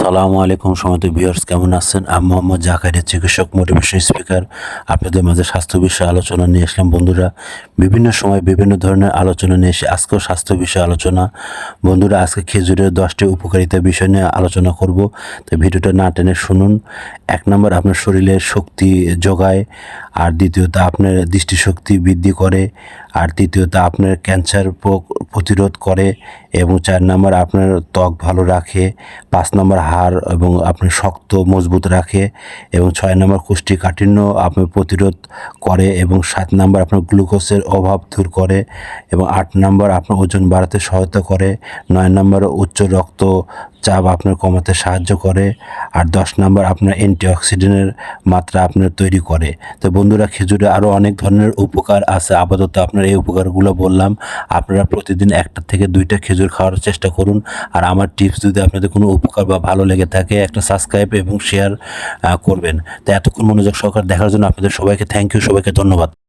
আসসালামু আলাইকুম সম্মানিত ভিউয়ার্স, কেমন আছেন? আমি মোহাম্মদ জাকারিয়া, চিকিৎসক, মোটিভেশন স্পিকার। আপনাদের মাঝে স্বাস্থ্য বিষয়ে আলোচনা নিয়ে আসলাম। বন্ধুরা, বিভিন্ন সময় বিভিন্ন ধরনের আলোচনা নিয়ে এসে আজকেও স্বাস্থ্য বিষয়ে আলোচনা। বন্ধুরা, আজকে খেজুরের 10টি উপকারিতা বিষয় নিয়ে আলোচনা করব। তো ভিডিওটা না টেনে শুনুন। 1 নম্বর, আপনার শরীরের শক্তি যোগায়। আর দ্বিতীয়ত, আপনার দৃষ্টিশক্তি বৃদ্ধি করে। আর তৃতীয়ত, আপনার ক্যান্সার প্রতিরোধ করে। এবং 4 নম্বর, আপনার ত্বক ভালো রাখে। 5 নম্বর, হাড় এবং আপনার শক্ত মজবুত রাখে। এবং 6 নম্বর, কোষ্ঠীকাঠিন্য আপনার প্রতিরোধ করে। এবং 7 নম্বর, আপনার গ্লুকোজের অভাব দূর করে। এবং 8 নম্বর, আপনার ওজন বাড়াতে সহায়তা করে। 9 নম্বর, উচ্চ রক্তচাপ আপনার কমাতে সাহায্য করে। আর 10 নম্বর, আপনার অ্যান্টিঅক্সিডেন্টের মাত্রা আপনার তৈরি করে। তো বন্ধুরা, খেজুরে আরও অনেক ধরনের উপকার আছে। আপাতত আপনার এই উপকারগুলো বললাম। আপনারা প্রতিদিন 1টা থেকে 2টা খেজুর খাওয়ার চেষ্টা করুন। আর আমার টিপস যদি আপনাদের কোনো উপকার বা ভালো লেগে থাকে, একটা সাবস্ক্রাইব এবং শেয়ার করবেন। তো এতক্ষণ মনোযোগ সহকারে দেখার জন্য আপনাদের সবাইকে থ্যাংক ইউ, সবাইকে ধন্যবাদ।